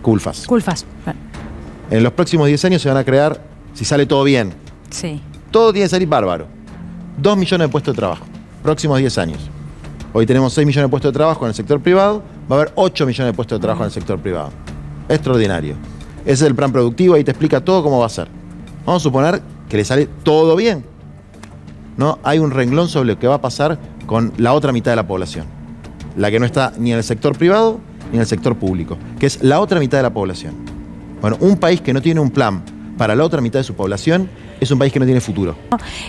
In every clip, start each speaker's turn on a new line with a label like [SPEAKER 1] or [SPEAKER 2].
[SPEAKER 1] Culfas.
[SPEAKER 2] Culfas.
[SPEAKER 1] En los próximos 10 años se van a crear, si sale todo bien,
[SPEAKER 2] Sí.
[SPEAKER 1] todo tiene que salir bárbaro, 2 millones de puestos de trabajo, próximos 10 años. Hoy tenemos 6 millones de puestos de trabajo en el sector privado, va a haber 8 millones de puestos de trabajo en el sector privado. Extraordinario. Ese es el plan productivo, ahí te explica todo cómo va a ser. Vamos a suponer que le sale todo bien. No hay un renglón sobre lo que va a pasar con la otra mitad de la población. La que no está ni en el sector privado ni en el sector público, que es la otra mitad de la población. Bueno, un país que no tiene un plan para la otra mitad de su población es un país que no tiene futuro.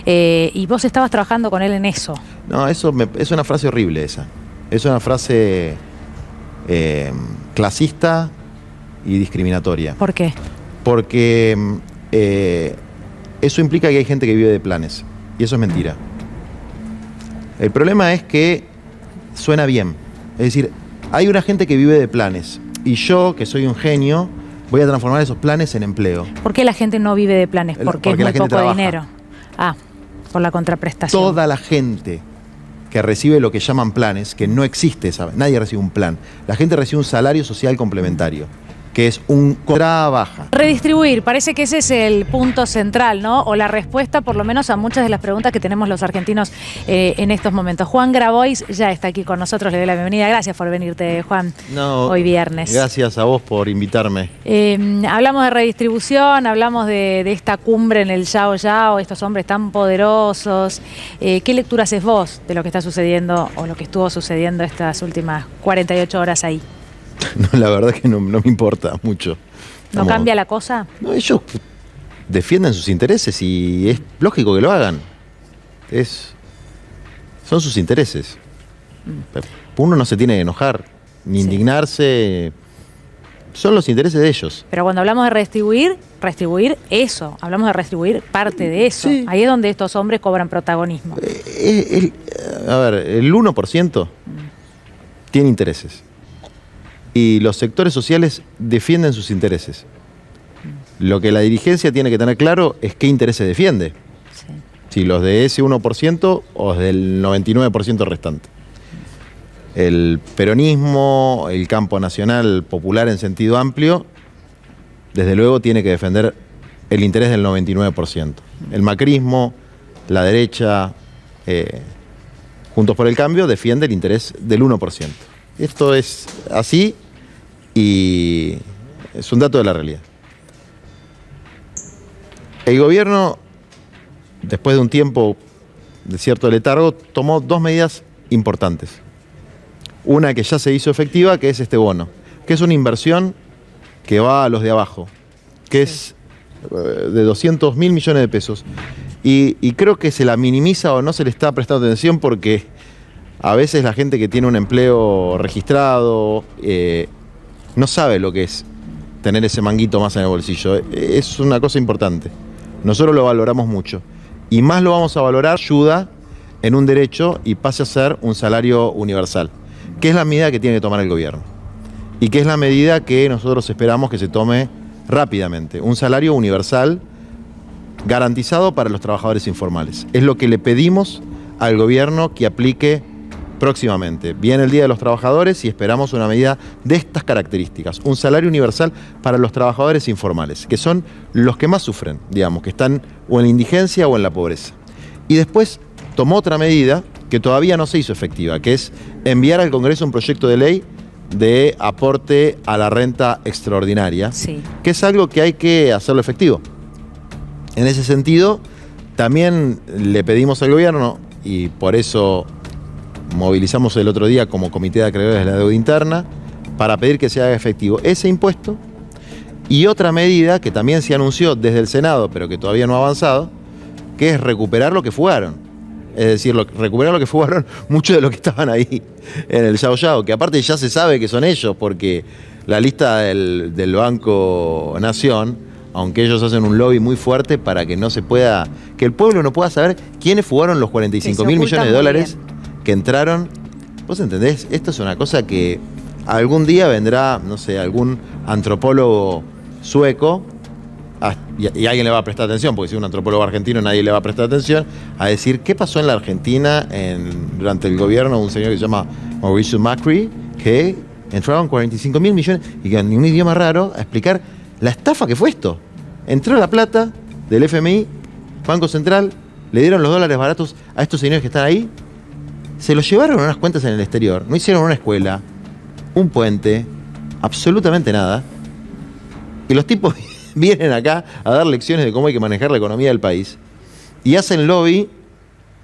[SPEAKER 2] Y vos estabas trabajando con él en eso.
[SPEAKER 1] No, es una frase horrible esa. Es una frase clasista y discriminatoria.
[SPEAKER 2] ¿Por qué?
[SPEAKER 1] Porque eso implica que hay gente que vive de planes. Y eso es mentira. El problema es que suena bien. Es decir, hay una gente que vive de planes. Y yo, que soy un genio, voy a transformar esos planes en empleo.
[SPEAKER 2] ¿Por qué la gente no vive de planes? Porque es
[SPEAKER 1] la
[SPEAKER 2] muy
[SPEAKER 1] gente
[SPEAKER 2] poco
[SPEAKER 1] trabaja.
[SPEAKER 2] dinero. Ah, por la contraprestación.
[SPEAKER 1] Toda la gente que recibe lo que llaman planes, que no existe, nadie recibe un plan. La gente recibe un salario social complementario, que es un trabaja.
[SPEAKER 2] Redistribuir, parece que ese es el punto central, ¿no? O la respuesta, por lo menos, a muchas de las preguntas que tenemos los argentinos en estos momentos. Juan Grabois ya está aquí con nosotros, le doy la bienvenida. Gracias por venirte, Juan, hoy viernes.
[SPEAKER 1] Gracias a vos por invitarme.
[SPEAKER 2] Hablamos de redistribución, hablamos de esta cumbre en el Yao Yao, estos hombres tan poderosos. ¿Qué lectura haces vos de lo que está sucediendo o lo que estuvo sucediendo estas últimas 48 horas ahí?
[SPEAKER 1] No, la verdad que no me importa mucho.
[SPEAKER 2] ¿No cambia la cosa?
[SPEAKER 1] No, ellos defienden sus intereses y es lógico que lo hagan. Son sus intereses. Uno no se tiene que enojar, ni indignarse. Son los intereses de ellos.
[SPEAKER 2] Pero cuando hablamos de redistribuir eso, hablamos de redistribuir parte de eso. Sí. Ahí es donde estos hombres cobran protagonismo.
[SPEAKER 1] A ver, el 1% tiene intereses. Y los sectores sociales defienden sus intereses. Lo que la dirigencia tiene que tener claro es qué intereses defiende. Sí. Si los de ese 1% o del 99% restante. El peronismo, el campo nacional popular en sentido amplio, desde luego tiene que defender el interés del 99%. El macrismo, la derecha, Juntos por el Cambio, defiende el interés del 1%. Esto es así y es un dato de la realidad. El gobierno, después de un tiempo de cierto letargo, tomó 2 medidas importantes. Una que ya se hizo efectiva, que es este bono, que es una inversión que va a los de abajo, que es de 200.000 millones de pesos. Y creo que se la minimiza o no se le está prestando atención porque a veces la gente que tiene un empleo registrado no sabe lo que es tener ese manguito más en el bolsillo. Es una cosa importante. Nosotros lo valoramos mucho. Y más lo vamos a valorar, ayuda en un derecho y pase a ser un salario universal, que es la medida que tiene que tomar el gobierno. Y que es la medida que nosotros esperamos que se tome rápidamente. Un salario universal garantizado para los trabajadores informales. Es lo que le pedimos al gobierno que aplique próximamente. Viene el Día de los Trabajadores y esperamos una medida de estas características. Un salario universal para los trabajadores informales, que son los que más sufren, digamos, que están o en la indigencia o en la pobreza. Y después tomó otra medida que todavía no se hizo efectiva, que es enviar al Congreso un proyecto de ley de aporte a la renta extraordinaria, sí, que es algo que hay que hacerlo efectivo. En ese sentido, también le pedimos al gobierno, y por eso movilizamos el otro día como Comité de Acreedores de la Deuda Interna, para pedir que se haga efectivo ese impuesto, y otra medida que también se anunció desde el Senado, pero que todavía no ha avanzado, que es recuperar lo que fugaron. Es decir, recuperar lo que fugaron muchos de los que estaban ahí en el Yao Yao, que aparte ya se sabe que son ellos, porque la lista del Banco Nación, aunque ellos hacen un lobby muy fuerte para que no se pueda, que el pueblo no pueda saber quiénes fugaron los 45.000 millones de dólares que entraron. ¿Vos entendés? Esto es una cosa que algún día vendrá, no sé, algún antropólogo sueco, y alguien le va a prestar atención, porque si es un antropólogo argentino nadie le va a prestar atención, a decir qué pasó en la Argentina durante el gobierno de un señor que se llama Mauricio Macri, que entraron 45.000 millones y en un idioma raro a explicar la estafa que fue esto. Entró la plata del FMI, Banco Central, le dieron los dólares baratos a estos señores que están ahí, se los llevaron a unas cuentas en el exterior, no hicieron una escuela, un puente, absolutamente nada, y los tipos vienen acá a dar lecciones de cómo hay que manejar la economía del país y hacen lobby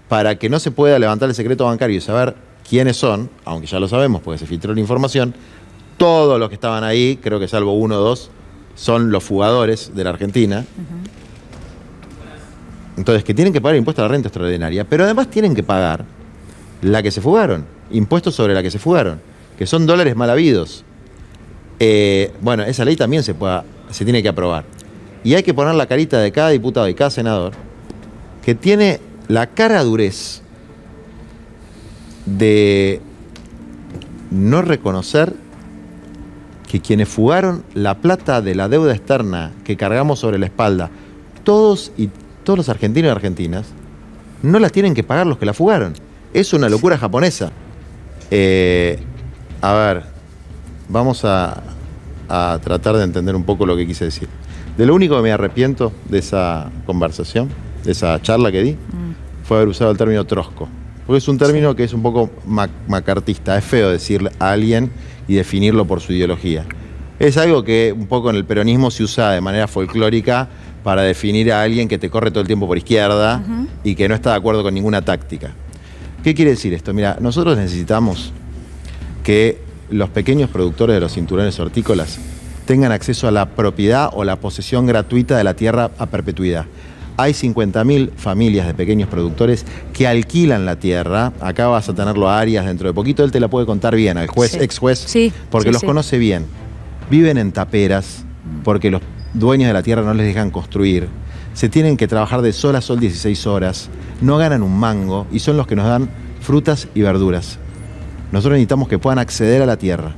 [SPEAKER 1] para que no se pueda levantar el secreto bancario y saber quiénes son, aunque ya lo sabemos porque se filtró la información. Todos los que estaban ahí, creo que salvo 1 o 2, son los fugadores de la Argentina. Entonces, que tienen que pagar impuestos a la renta extraordinaria, pero además tienen que pagar la que se fugaron, impuestos sobre la que se fugaron, que son dólares mal habidos. Bueno, esa ley también se tiene que aprobar. Y hay que poner la carita de cada diputado y cada senador que tiene la cara durez de no reconocer que quienes fugaron la plata de la deuda externa que cargamos sobre la espalda, todos los argentinos y argentinas, no la tienen que pagar los que la fugaron. Es una locura japonesa. A ver, vamos a tratar de entender un poco lo que quise decir. De lo único que me arrepiento de esa conversación, de esa charla que di, fue haber usado el término trosco. Porque es un término que es un poco macartista. Es feo decirle a alguien y definirlo por su ideología. Es algo que un poco en el peronismo se usa de manera folclórica para definir a alguien que te corre todo el tiempo por izquierda y que no está de acuerdo con ninguna táctica. ¿Qué quiere decir esto? Mira, nosotros necesitamos que los pequeños productores de los cinturones hortícolas tengan acceso a la propiedad o la posesión gratuita de la tierra a perpetuidad. Hay 50.000 familias de pequeños productores que alquilan la tierra. Acá vas a tenerlo a Arias dentro de poquito. Él te la puede contar bien, al juez, ex juez, porque los conoce bien. Viven en taperas porque los dueños de la tierra no les dejan construir. Se tienen que trabajar de sol a sol 16 horas. No ganan un mango y son los que nos dan frutas y verduras. Nosotros necesitamos que puedan acceder a la tierra.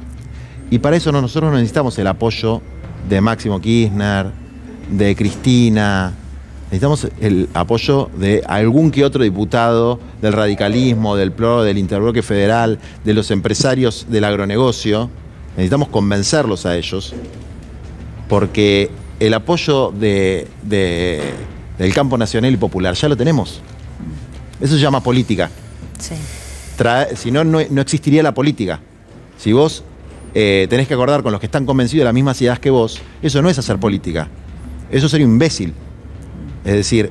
[SPEAKER 1] Y para eso nosotros no necesitamos el apoyo de Máximo Kirchner, de Cristina. Necesitamos el apoyo de algún que otro diputado del radicalismo, del PRO, del Interbloque Federal, de los empresarios del agronegocio. Necesitamos convencerlos a ellos, porque el apoyo del campo nacional y popular ya lo tenemos. Eso se llama política.
[SPEAKER 2] Sí.
[SPEAKER 1] Si no, no existiría la política. Si vos tenés que acordar con los que están convencidos de las mismas ideas que vos, eso no es hacer política. Eso es ser imbécil. Es decir,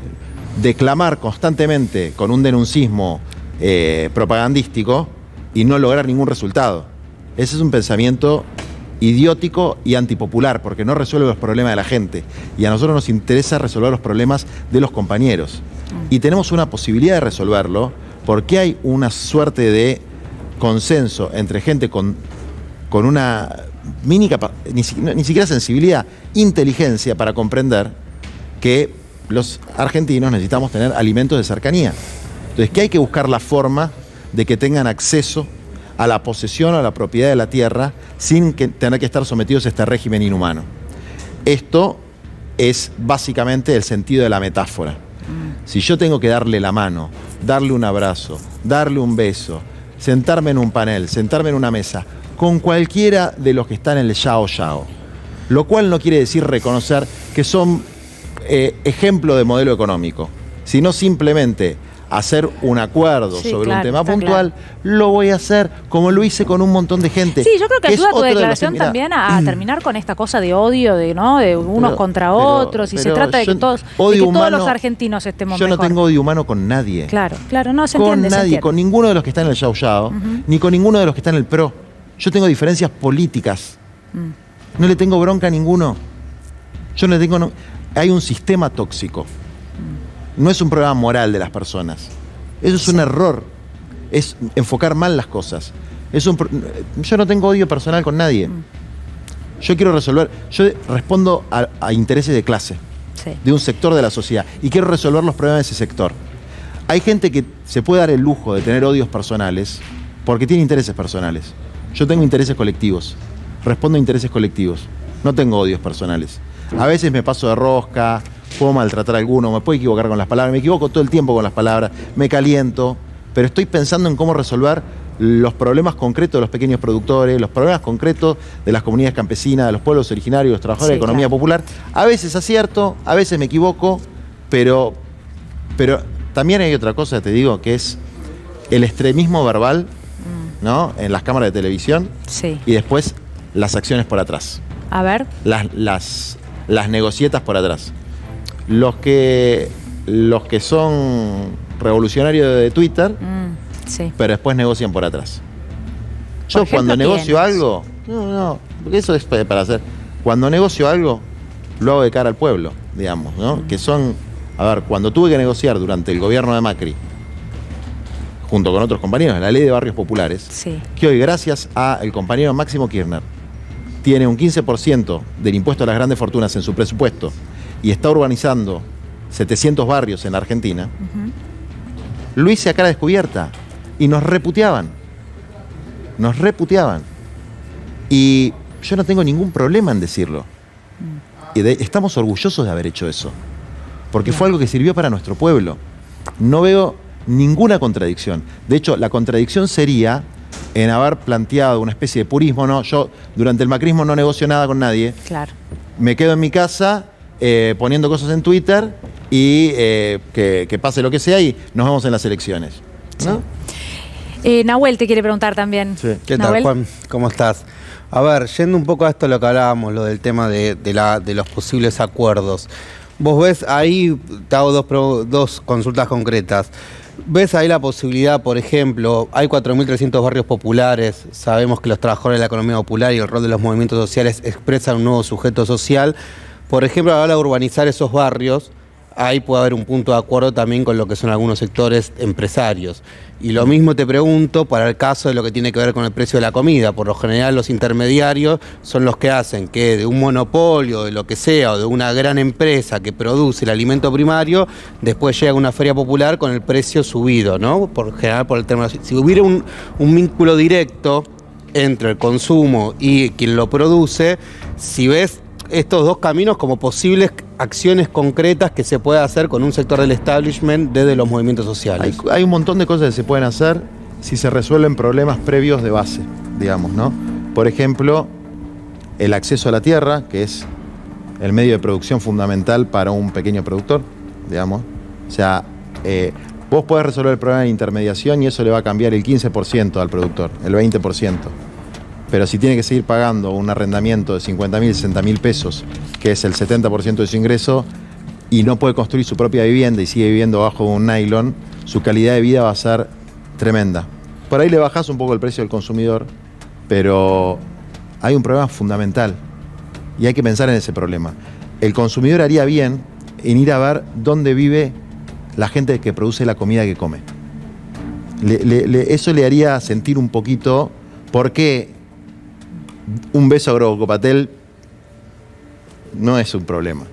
[SPEAKER 1] declamar constantemente con un denuncismo propagandístico y no lograr ningún resultado. Ese es un pensamiento idiótico y antipopular, porque no resuelve los problemas de la gente. Y a nosotros nos interesa resolver los problemas de los compañeros. Y tenemos una posibilidad de resolverlo porque hay una suerte de consenso entre gente con una ni siquiera sensibilidad, inteligencia para comprender que los argentinos necesitamos tener alimentos de cercanía. Entonces, que hay que buscar la forma de que tengan acceso a la posesión o a la propiedad de la tierra sin tener que estar sometidos a este régimen inhumano. Esto es básicamente el sentido de la metáfora. Si yo tengo que darle la mano, darle un abrazo, darle un beso, sentarme en un panel, sentarme en una mesa, con cualquiera de los que están en el yao yao, lo cual no quiere decir reconocer que son ejemplo de modelo económico, sino simplemente hacer un acuerdo sobre un tema puntual, lo voy a hacer como lo hice con un montón de gente.
[SPEAKER 2] Sí, yo creo que ayuda tu declaración también a terminar con esta cosa de odio, de unos contra otros, y se trata de que todos los argentinos estemos mejor.
[SPEAKER 1] Yo no tengo odio humano con nadie.
[SPEAKER 2] Claro, no se entiende.
[SPEAKER 1] Con nadie, con ninguno de los que están en el Yao Yao, ni con ninguno de los que están en el PRO. Yo tengo diferencias políticas. No le tengo bronca a ninguno. Hay un sistema tóxico. No es un problema moral de las personas. Eso es un error. Es enfocar mal las cosas. Yo no tengo odio personal con nadie. Yo quiero resolver. Yo respondo a intereses de clase, de un sector de la sociedad, y quiero resolver los problemas de ese sector. Hay gente que se puede dar el lujo de tener odios personales porque tiene intereses personales. Yo tengo intereses colectivos. Respondo a intereses colectivos. No tengo odios personales. A veces me paso de rosca, puedo maltratar a alguno, me puedo equivocar con las palabras, me equivoco todo el tiempo con las palabras, me caliento, pero estoy pensando en cómo resolver los problemas concretos de los pequeños productores, los problemas concretos de las comunidades campesinas, de los pueblos originarios, los trabajadores de la economía popular. A veces acierto, a veces me equivoco, pero también hay otra cosa, te digo, que es el extremismo verbal, ¿no? En las cámaras de televisión,
[SPEAKER 2] sí,
[SPEAKER 1] y después las acciones por atrás.
[SPEAKER 2] A ver.
[SPEAKER 1] Las negocietas por atrás. Los que son revolucionarios de Twitter,
[SPEAKER 2] sí,
[SPEAKER 1] pero después negocian por atrás. Yo cuando negocio algo, porque eso es para hacer. Cuando negocio algo, lo hago de cara al pueblo, digamos, ¿no? Que son, a ver, cuando tuve que negociar durante el gobierno de Macri, junto con otros compañeros, la ley de barrios populares,
[SPEAKER 2] sí,
[SPEAKER 1] que hoy, gracias al compañero Máximo Kirchner, tiene un 15% del impuesto a las grandes fortunas en su presupuesto y está urbanizando 700 barrios en la Argentina, lo hice a cara descubierta y nos reputeaban. Y yo no tengo ningún problema en decirlo. Y estamos orgullosos de haber hecho eso, porque fue algo que sirvió para nuestro pueblo. No veo ninguna contradicción. De hecho, la contradicción sería en haber planteado una especie de purismo, ¿no? Yo durante el macrismo no negocio nada con nadie.
[SPEAKER 2] Claro.
[SPEAKER 1] Me quedo en mi casa poniendo cosas en Twitter y que pase lo que sea y nos vemos en las elecciones, ¿no?
[SPEAKER 2] Sí. Nahuel te quiere preguntar también.
[SPEAKER 1] Sí.
[SPEAKER 3] ¿Qué
[SPEAKER 2] Nahuel,
[SPEAKER 3] tal, Juan? ¿Cómo estás? A ver, yendo un poco a esto lo que hablábamos, lo del tema de los posibles acuerdos. Vos ves ahí, te hago dos consultas concretas. ¿Ves ahí la posibilidad, por ejemplo, hay 4.300 barrios populares, sabemos que los trabajadores de la economía popular y el rol de los movimientos sociales expresan un nuevo sujeto social? Por ejemplo, a la hora de urbanizar esos barrios, ahí puede haber un punto de acuerdo también con lo que son algunos sectores empresarios. Y lo mismo te pregunto para el caso de lo que tiene que ver con el precio de la comida. Por lo general los intermediarios son los que hacen que de un monopolio, de lo que sea, o de una gran empresa que produce el alimento primario, después llega a una feria popular con el precio subido, ¿no? Por general por el término. Si hubiera un vínculo directo entre el consumo y quien lo produce, si ves estos dos caminos como posibles acciones concretas que se puede hacer con un sector del establishment desde los movimientos sociales.
[SPEAKER 1] Hay un montón de cosas que se pueden hacer si se resuelven problemas previos de base, digamos, ¿no? Por ejemplo, el acceso a la tierra, que es el medio de producción fundamental para un pequeño productor, digamos. O sea, vos podés resolver el problema de intermediación y eso le va a cambiar el 15% al productor, el 20%. Pero si tiene que seguir pagando un arrendamiento de 50.000, 60.000 pesos, que es el 70% de su ingreso, y no puede construir su propia vivienda y sigue viviendo bajo un nylon, su calidad de vida va a ser tremenda. Por ahí le bajás un poco el precio del consumidor, pero hay un problema fundamental y hay que pensar en ese problema. El consumidor haría bien en ir a ver dónde vive la gente que produce la comida que come. Eso le haría sentir un poquito por qué un beso a Grocopatel no es un problema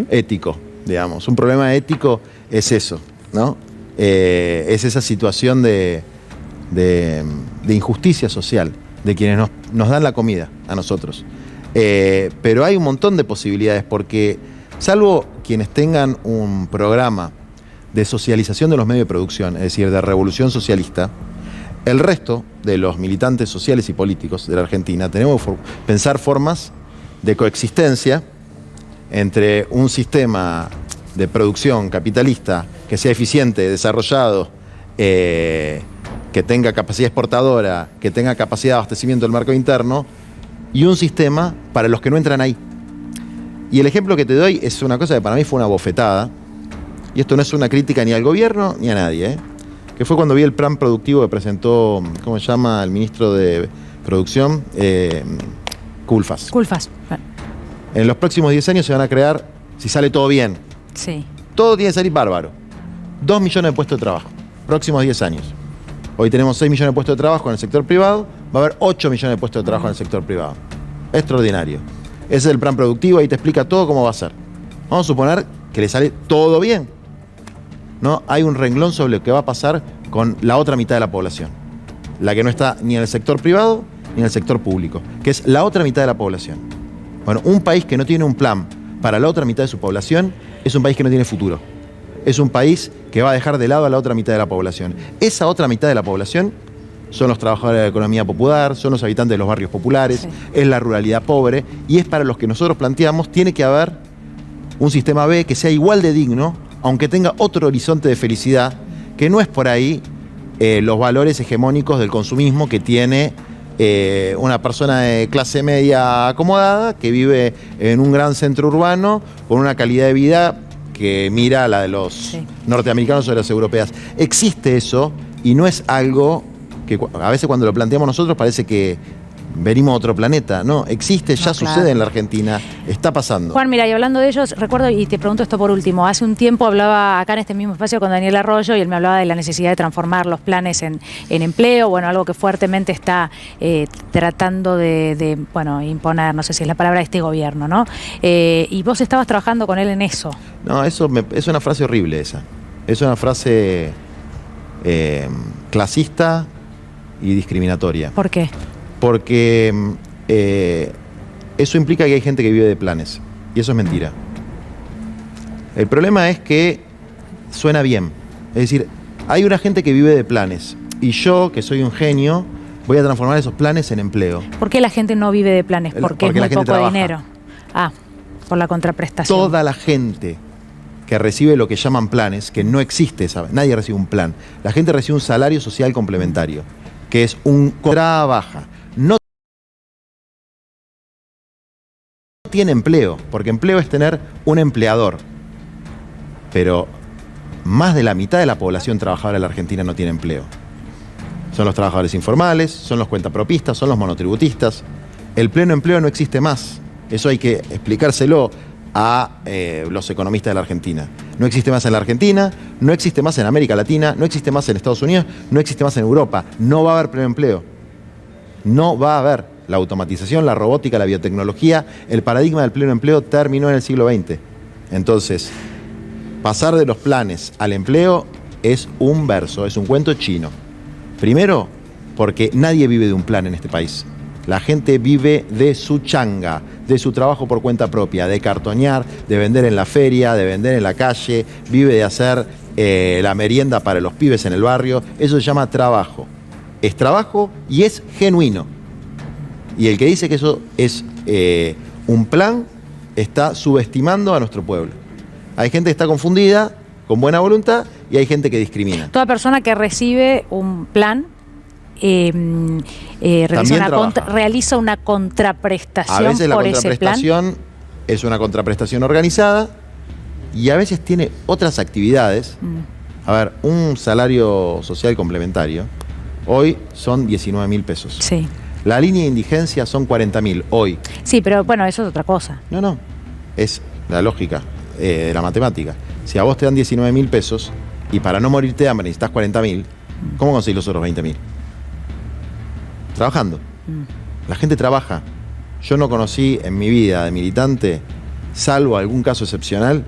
[SPEAKER 1] ético, digamos. Un problema ético es eso, ¿no? Es esa situación de injusticia social de quienes nos dan la comida a nosotros. Pero hay un montón de posibilidades porque, salvo quienes tengan un programa de socialización de los medios de producción, es decir, de revolución socialista, el resto de los militantes sociales y políticos de la Argentina tenemos que pensar formas de coexistencia entre un sistema de producción capitalista que sea eficiente, desarrollado, que tenga capacidad exportadora, que tenga capacidad de abastecimiento del mercado interno, y un sistema para los que no entran ahí. Y el ejemplo que te doy es una cosa que para mí fue una bofetada, y esto no es una crítica ni al gobierno ni a nadie, que fue cuando vi el plan productivo que presentó, ¿cómo se llama?, el ministro de Producción, Culfas.
[SPEAKER 2] Culfas.
[SPEAKER 1] En los próximos 10 años se van a crear, si sale todo bien,
[SPEAKER 2] Sí.
[SPEAKER 1] todo tiene que salir bárbaro, 2 millones de puestos de trabajo, próximos 10 años. Hoy tenemos 6 millones de puestos de trabajo en el sector privado, va a haber 8 millones de puestos de trabajo en el sector privado. Extraordinario. Ese es el plan productivo, ahí te explica todo cómo va a ser. Vamos a suponer que le sale todo bien. No hay un renglón sobre lo que va a pasar con la otra mitad de la población, la que no está ni en el sector privado ni en el sector público, que es la otra mitad de la población. Bueno, un país que no tiene un plan para la otra mitad de su población es un país que no tiene futuro. Es un país que va a dejar de lado a la otra mitad de la población. Esa otra mitad de la población son los trabajadores de la economía popular, son los habitantes de los barrios populares,
[SPEAKER 2] Sí.
[SPEAKER 1] es la ruralidad pobre, y es para los que nosotros planteamos, tiene que haber un sistema B que sea igual de digno, aunque tenga otro horizonte de felicidad, que no es por ahí los valores hegemónicos del consumismo que tiene una persona de clase media acomodada, que vive en un gran centro urbano, con una calidad de vida que mira a la de los
[SPEAKER 2] Sí.
[SPEAKER 1] norteamericanos o de las europeas. Existe eso y no es algo que a veces cuando lo planteamos nosotros parece que venimos a otro planeta. No, existe, ya
[SPEAKER 2] No,
[SPEAKER 1] sucede
[SPEAKER 2] claro.
[SPEAKER 1] en la Argentina, está pasando.
[SPEAKER 2] Juan, mira, y hablando de ellos, recuerdo, y te pregunto esto por último, hace un tiempo hablaba acá en este mismo espacio con Daniel Arroyo y él me hablaba de la necesidad de transformar los planes en empleo, bueno, algo que fuertemente está tratando de imponer, no sé si es la palabra, este gobierno, ¿no? Y vos estabas trabajando con él en eso.
[SPEAKER 1] No, es una frase horrible esa. Es una frase clasista y discriminatoria.
[SPEAKER 2] ¿Por qué?
[SPEAKER 1] Porque eso implica que hay gente que vive de planes. Y eso es mentira. El problema es que suena bien. Es decir, hay una gente que vive de planes. Y yo, que soy un genio, voy a transformar esos planes en empleo.
[SPEAKER 2] ¿Por qué la gente no vive de planes? Porque es
[SPEAKER 1] la
[SPEAKER 2] muy
[SPEAKER 1] gente
[SPEAKER 2] poco
[SPEAKER 1] trabaja.
[SPEAKER 2] dinero. Ah, por la contraprestación.
[SPEAKER 1] Toda la gente que recibe lo que llaman planes, que no existe esa, nadie recibe un plan. La gente recibe un salario social complementario, que es un trabaja. No tiene empleo, porque empleo es tener un empleador. Pero más de la mitad de la población trabajadora de la Argentina no tiene empleo. Son los trabajadores informales, son los cuentapropistas, son los monotributistas. El pleno empleo no existe más. Eso hay que explicárselo a los economistas de la Argentina. No existe más en la Argentina, no existe más en América Latina, no existe más en Estados Unidos, no existe más en Europa. No va a haber pleno empleo. No va a haber. La automatización, la robótica, la biotecnología, el paradigma del pleno empleo terminó en el siglo XX. Entonces, pasar de los planes al empleo es un verso, es un cuento chino. Primero, porque nadie vive de un plan en este país. La gente vive de su changa, de su trabajo por cuenta propia, de cartonear, de vender en la feria, de vender en la calle, vive de hacer la merienda para los pibes en el barrio. Eso se llama trabajo. Es trabajo y es genuino. Y el que dice que eso es un plan está subestimando a nuestro pueblo. Hay gente que está confundida, con buena voluntad, y hay gente que discrimina.
[SPEAKER 2] Toda persona que recibe un plan realiza una
[SPEAKER 1] A
[SPEAKER 2] contraprestación
[SPEAKER 1] veces la
[SPEAKER 2] por ese plan.
[SPEAKER 1] contraprestación es una contraprestación organizada y a veces tiene otras actividades. A ver, un salario social complementario hoy son 19.000 pesos.
[SPEAKER 2] Sí.
[SPEAKER 1] La línea de indigencia son 40.000 hoy.
[SPEAKER 2] Sí, pero bueno, eso es otra cosa.
[SPEAKER 1] No, es la lógica de la matemática. Si a vos te dan 19.000 pesos y para no morirte de hambre necesitas 40.000, ¿cómo conseguís los otros 20.000? Trabajando. La gente trabaja. Yo no conocí en mi vida de militante, salvo algún caso excepcional,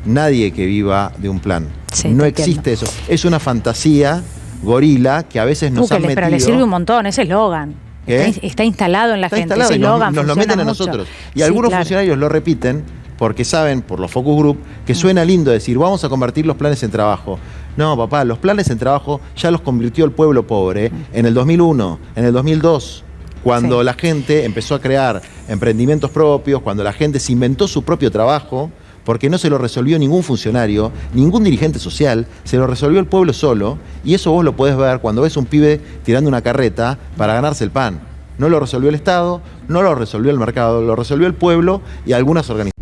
[SPEAKER 1] nadie que viva de un plan.
[SPEAKER 2] Sí,
[SPEAKER 1] no
[SPEAKER 2] te
[SPEAKER 1] existe eso. Es una fantasía gorila que a veces nos han metido.
[SPEAKER 2] Pero le sirve un montón, ese eslogan.
[SPEAKER 1] ¿Qué?
[SPEAKER 2] Está instalado en la
[SPEAKER 1] Está
[SPEAKER 2] gente.
[SPEAKER 1] instalado
[SPEAKER 2] Ese
[SPEAKER 1] y nos
[SPEAKER 2] eslogan
[SPEAKER 1] lo
[SPEAKER 2] funciona
[SPEAKER 1] meten a
[SPEAKER 2] mucho.
[SPEAKER 1] nosotros. Y
[SPEAKER 2] Sí,
[SPEAKER 1] algunos
[SPEAKER 2] claro.
[SPEAKER 1] funcionarios lo repiten porque saben, por los focus group, que suena lindo decir, vamos a convertir los planes en trabajo. No, papá, los planes en trabajo ya los convirtió el pueblo pobre en el 2001, en el 2002, cuando
[SPEAKER 2] Sí.
[SPEAKER 1] la gente empezó a crear emprendimientos propios, cuando la gente se inventó su propio trabajo, porque no se lo resolvió ningún funcionario, ningún dirigente social, se lo resolvió el pueblo solo, y eso vos lo podés ver cuando ves un pibe tirando una carreta para ganarse el pan. No lo resolvió el Estado, no lo resolvió el mercado, lo resolvió el pueblo y algunas organizaciones.